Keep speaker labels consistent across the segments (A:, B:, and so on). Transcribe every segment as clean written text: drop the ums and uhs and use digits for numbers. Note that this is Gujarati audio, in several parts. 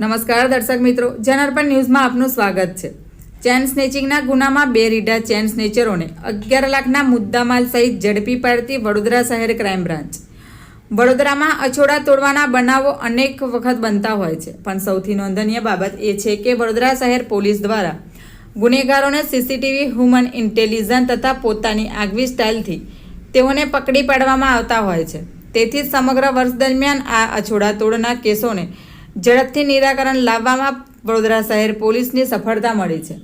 A: નમસ્કાર દર્શક મિત્રો, જનઅર્પણ ન્યૂઝમાં આપનું સ્વાગત છે। ચેન સ્નેચિંગના ગુનામાં બે રીઢા ચેન સ્નેચરોને 11 લાખના મુદ્દામાલ સહિત ઝડપી પાડતી વડોદરા શહેર ક્રાઇમ બ્રાન્ચ। વડોદરામાં અછોડા તોડવાના બનાવો અનેક વખત બનતા હોય છે, પણ સૌથી નોંધનીય બાબત એ છે કે વડોદરા શહેર પોલીસ દ્વારા ગુનેગારોને સીસીટીવી, હ્યુમન ઇન્ટેલિજન્સ તથા પોતાની આગવી સ્ટાઇલથી તેઓને પકડી પાડવામાં આવતા હોય છે। તેથી સમગ્ર વર્ષ દરમિયાન આ અછોડા તોડના કેસોને ઝડપથી નિરાકરણ લાવવામાં વડોદરા શહેર પોલીસની સફળતા મળી છે।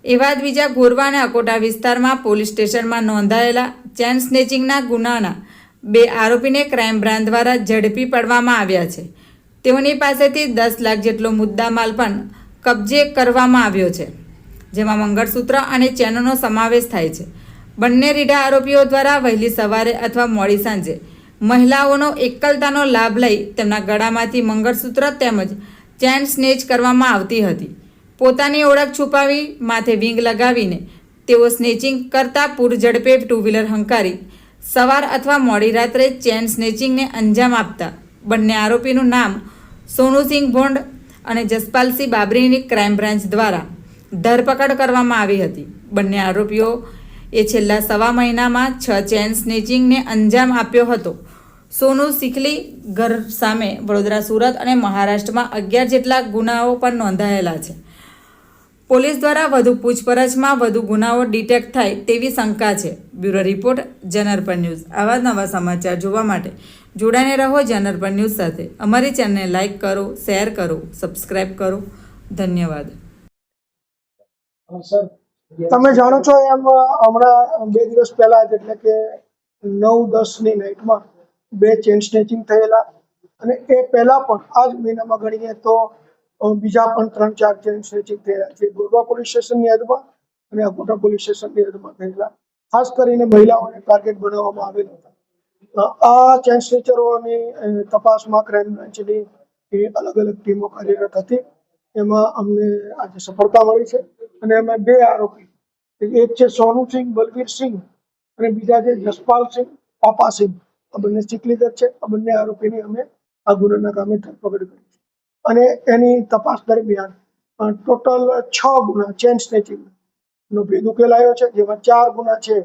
A: એવા જ બીજા ગોરવા અને અકોટા વિસ્તારમાં પોલીસ સ્ટેશનમાં નોંધાયેલા ચેન સ્નેચિંગના ગુનાના બે આરોપીને ક્રાઇમ બ્રાન્ચ દ્વારા ઝડપી પાડવામાં આવ્યા છે। તેઓની પાસેથી 10 લાખ જેટલો મુદ્દામાલ પણ કબજે કરવામાં આવ્યો છે, જેમાં મંગળસૂત્ર અને ચેનનો સમાવેશ થાય છે। બંને રીઢા આરોપીઓ દ્વારા વહેલી સવારે અથવા મોડી સાંજે મહિલાઓનો એકલતાનો લાભ લઈ તેમના ગળામાંથી મંગળસૂત્ર તેમજ ચેન સ્નેચ કરવામાં આવતી હતી। પોતાની ઓળખ છુપાવી માથે વિંગ લગાવીને તેઓ સ્નેચિંગ કરતા પૂરઝડપે ટુ વ્હીલર હંકારી સવાર અથવા મોડી રાત્રે ચેન સ્નેચિંગને અંજામ આપતા બંને આરોપીનું નામ સોનુસિંહ ભોંડ અને જસપાલસિંહ બાબરીની ક્રાઇમ બ્રાન્ચ દ્વારા ધરપકડ કરવામાં આવી હતી। બંને આરોપીઓ એ છેલ્લા સવા મહિનામાં 6 ચેન સ્નેચિંગને અંજામ આપ્યો હતો। સોનુ શીખલી ઘર સામે વડોદરા, સુરત અને મહારાષ્ટ્રમાં 11 જેટલા ગુનાઓ પણ નોંધાયેલા છે। પોલીસ દ્વારા વધુ પૂછપરછમાં વધુ ગુનાઓ ડિટેક્ટ થાય તેવી શંકા છે। Bureau report, Janarpan news. આવા નવા સમાચાર જોવા માટે જોડાઈને રહો જનઅર્પણ ન્યૂઝ સાથે। અમારી ચેનલને લાઇક કરો, શેર કરો, સબસ્ક્રાઇબ કરો। ધન્યવાદ।
B: સર, તમે જાણો છો એમ હમણાં 2 દિવસ પહેલા જ એટલે કે 9-10 ની નાઇટમાં 2 ચેન સ્નેચિંગ થયેલા અને એ પહેલા પણ આ જ મહિનામાં ગણીએ તો બીજા પણ 3-4 ચેન સ્નેચિંગ થયેલા છે। ગોરવા પોલીસ સ્ટેશનની હદમાં અને અકોટા પોલીસ સ્ટેશનની હદમાં થયેલા, ખાસ કરીને મહિલાઓને ટાર્ગેટ બનાવવામાં આવેલા હતા। આ ચેન સ્નેચરોની તપાસમાં ક્રાઇમ બ્રાન્ચની અલગ અલગ ટીમો કાર્યરત હતી। એમાં અમને આજે સફળતા મળી છે અને એમાં 2 આરોપી, એક છે સોનુસિંહ બલવીરસિંહ અને બીજા છે જસપાલસિંહ પાપાસિંહ, આ બંને ચીખલીગઢ છે। આ બંને આરોપીની અમે આ ગુનાના કામે ધરપકડ કરી છે અને એની તપાસ દરમિયાન ટોટલ 6 ગુના ચેન સ્નેચિંગ નો ભેદ ઉકેલાયો છે, જેમાં 4 ગુના છે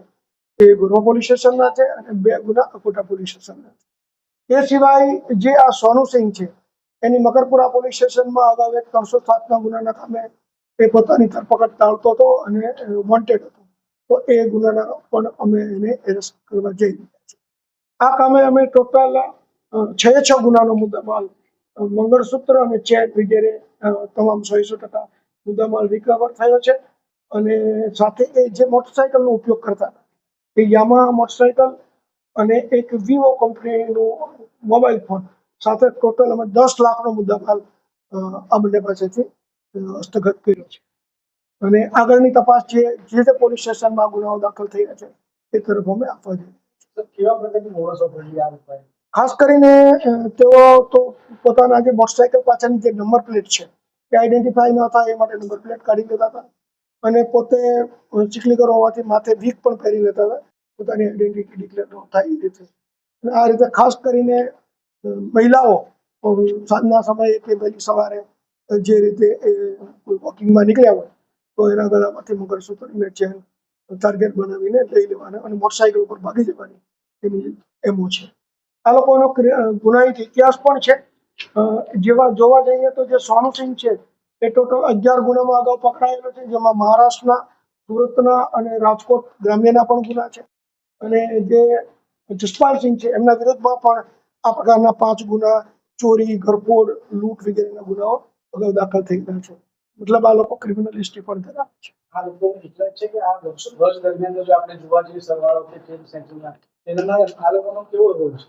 B: એ ગોરવા પોલીસ સ્ટેશનના છે અને 2 ગુના અકોટા પોલીસ સ્ટેશનના છે। એ સિવાય જે આ સોનુસિંહ છે એની મકરપુરા પોલીસ સ્ટેશનમાં અગાઉ એક 307ના ગુનાના કામે એ પોતાની ધરપકડ ટાળતો હતો અને વોન્ટેડ હતો, તો એ ગુનાના પણ અમે એને એરેસ્ટ કરવા જઈ રહ્યા છીએ। આ કામે અમે ટોટલ 6 ગુનાનો મુદ્દામાલ, મંગળસૂત્ર અને ચેન વગેરે તમામ 100% મુદ્દામાલ રિકવર થયો છે અને સાથે એ જે મોટરસાયકલનો ઉપયોગ કરતા હતા એ યામાહા મોટરસાયકલ અને એક વિવો કંપનીનું મોબાઈલ ફોન સાથે ટોટલ અમે 10 લાખનો મુદ્દામાલ આ બંને પાસેથી હસ્તગત કર્યો છે અને આગળની તપાસ જે પોલીસ સ્ટેશનમાં ગુનાઓ દાખલ થયા છે એ તરફ અમે આપવા જઈએ છીએ। કેવા પ્રકારની મોડસ ઓપરેન્ડી આ લોકો ખાસ કરીને તેઓ તો પોતાના જે મોટરસાયકલ પાછળની જે નંબર પ્લેટ છે એ આઈડેન્ટિફાઈ ન થાય એ માટે નંબર પ્લેટ કાઢી લેતા હતા અને પોતે ચીખલીગઢ હોવાથી માથે વીક પણ પહેરી લેતા હતા, પોતાની આઈડેન્ટિટી ડિક્લેર ન થાય એ રીતે। અને આ રીતે ખાસ કરીને મહિલાઓ સાંજના સમયે કે વહેલી સવારે જે રીતે કોઈ વોકિંગમાં નીકળ્યા હોય તો એના ગળામાંથી મંગળસૂત્ર અને ચેન ટાર્ગેટ બનાવીને લઈ લેવાના અને મોટરસાયકલ ઉપર ભાગી જવાની એની એમો છે। આ લોકોનો ગુનાહિત ઇતિહાસ પણ છે। જેવા જોવા જઈએ તો જે સોનુસિંહ છે એ ટોટલ 11 ગુનામાં અગાઉ પકડાયેલો છે, જેમાં મહારાષ્ટ્રના, સુરતના અને રાજકોટ ગ્રામ્યના પણ ગુના છે અને જે જસપાલસિંહ છે એમના વિરુદ્ધમાં પણ આ પ્રકારના 5 ગુના, ચોરી, ઘરફોડ, લૂંટ વગેરેના ગુનાઓ અગાઉ દાખલ થઈ ગયા છે। મતલબ આ લોકો ક્રિમિનલ હિસ્ટ્રી પણ ધરાવે છે।
C: આ લોકો એટલા છે કે આ વર્ષ દરમિયાન જો આપણે જોવા જઈએ સરવાળો કે ચેન સ્નેચિંગના એના આ લોકોનો કેવો રોલ છે?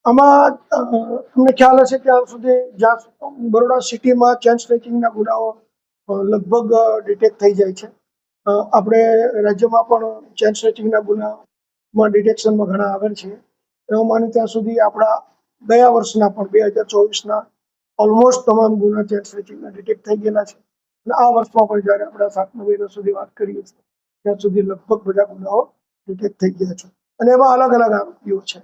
B: આમાં તમને ખ્યાલ હશે કે હાલ સુધી જ્યાં બરોડા સિટીમાં ચેન સ્નેચિંગના ગુનાઓ લગભગ ડિટેક્ટ થઈ જાય છે। આપણે રાજ્યમાં પણ ચેન સ્નેચિંગના ગુનામાં ડિટેક્શનમાં ઘણા આગળ છે। એવું માનું ત્યાં સુધી આપણા ગયા વર્ષના પણ 2024ના ઓલમોસ્ટ તમામ ગુના ચેન સ્નેચિંગના ડિટેક્ટ થઈ ગયેલા છે અને આ વર્ષમાં પણ જ્યારે આપણે 7 મહિના સુધી વાત કરીએ છીએ ત્યાં સુધી લગભગ બધા ગુનાઓ ડિટેક્ટ થઈ ગયા છે અને એમાં અલગ અલગ આરોપીઓ છે,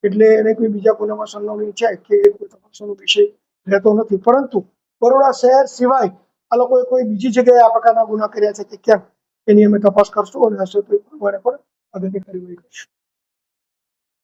B: એટલે એને કોઈ બીજા ગુનામાં સંડોવણી છે કે કોઈ તપાસનો વિષય રહેતો નથી, પરંતુ બરોડા શહેર સિવાય આ લોકોએ કોઈ બીજી જગ્યાએ આ પ્રકારના ગુના કર્યા છે કે કેમ એની અમે તપાસ કરશું અને હશે તો એ પ્રમાણે પણ આગળની કાર્યવાહી કરીશું.